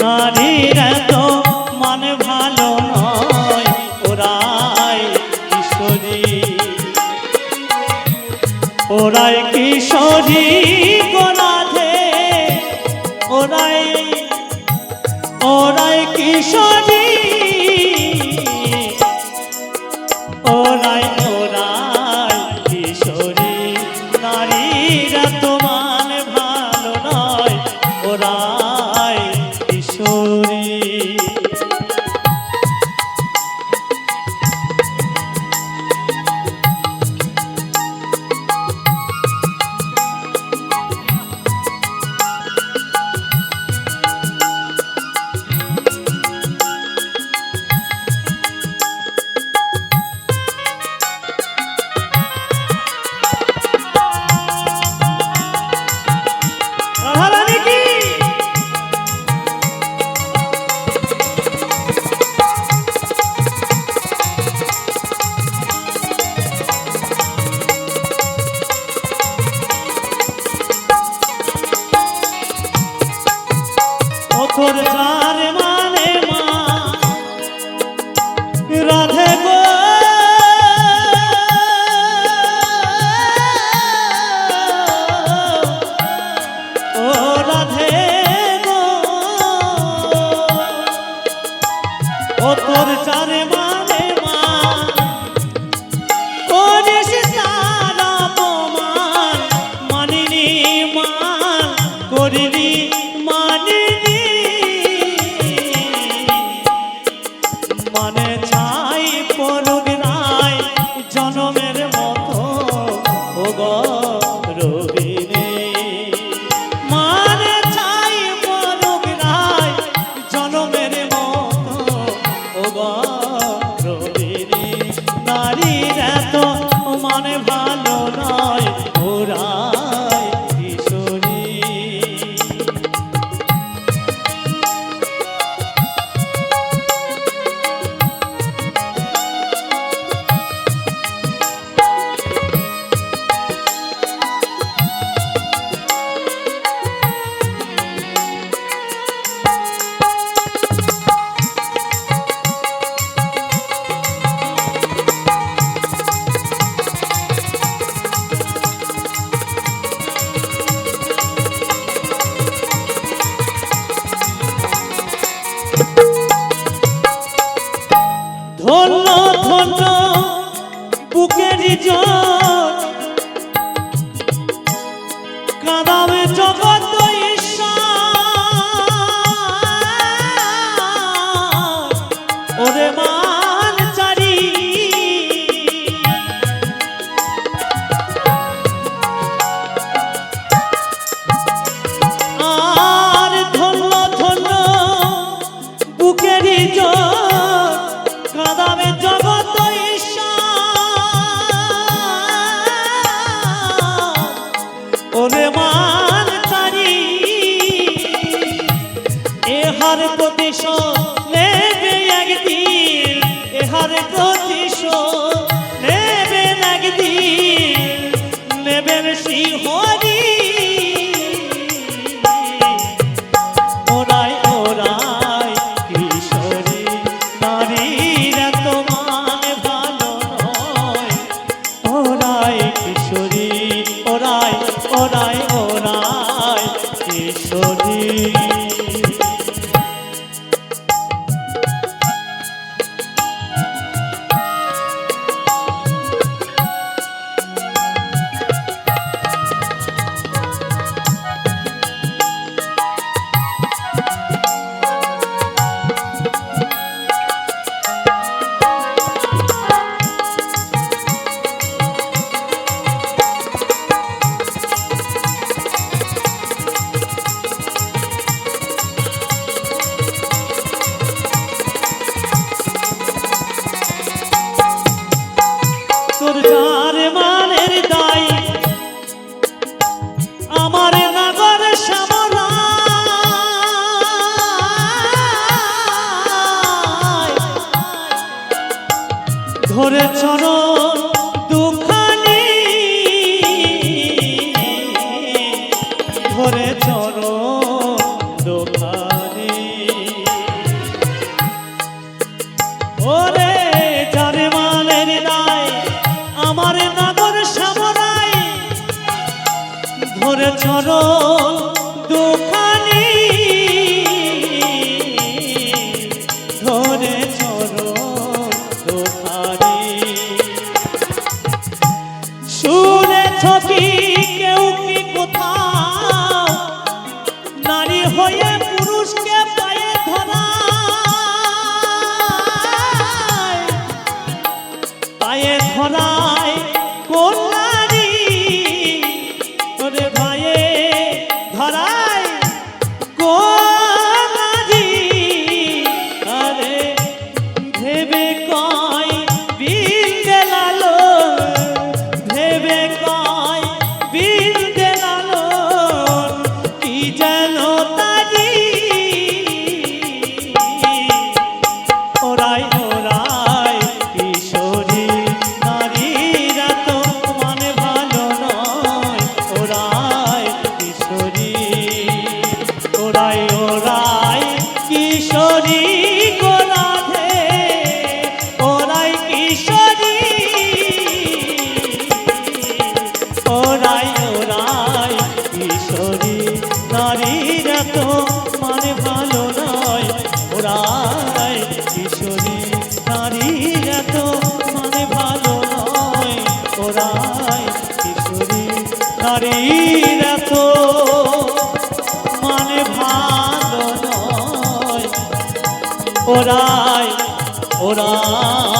নারীরা তো মানে ভালো নয়, ওরাই কিশোরী, ওরাই কিশোরী গো রাধে, ওরাই ওরাই কিশোরী, ওরাই ওরাই কিশোরী। নারীরা তো মানে ভালো নয়, ওরাই কিশোরী। তোর চার মানে মা রাধে গো, ও রাধে গো, ও তোর চার মানে মা করিস তার অপমান, মানিনি মান করিনি মানিনি, মানে ছাই পড়ুক নাই জনমের মতো ও গো রবিনে, মানে ছাই পড়ুক নাই জনমের মতো ও গো রবিনে। নারীরা তো মানে ভালো নয়, ওরাই কিশোরী। ধন্য ধন্য বুকের জোর কাঁদাবে জগৎ ঈশ্বর, ওরে মান চারি আর ধন্য ধন্য বুকের জোর কাঁদাবে জগৎ ঈশ্বর, ওরে মান চারি এহার প্রতিশোধ নেবে একদিন, এহার প্রতিশোধ নেবে একদিন, নেবেন শ্রীহরি। ওরাই ওরাই কিশোরী, নারীরা তো মানে ভালো নয়, ওরাই কিশোরী, ওরাই ওরাই ওরাই কিশোরী। চরণ দুখানি, ধরে চরণ দুখানি। শুনেছ কি কেউ কি কোথাও নারী হয়ে পুরুষকে পায়ে ধরা, পায়ে ধরায় কোন নারী ওরে পায়ে ধরায় কোন নারী? আরে ভেবে কয় বিন্দে লালো, ভেবে কয় বিন্দে লালো, কি যেন তারি ওরাই ওরাই কিশোরী নারীরা তো মানে ভালো নয়, ওরাই কিশোরী, ওরাই ওরাই কিশোরী গো রাধে, ওরাই কিশোরী, ওরাই ওরাই কিশোরী নারীরা তো মানে ভালো নয়, ওরাই কিশোরী নারীরা তো মানে ভালো নয়, ওরাই কিশোরী নারীরা তো মানে ভালো নয়, ওরাই ওরাই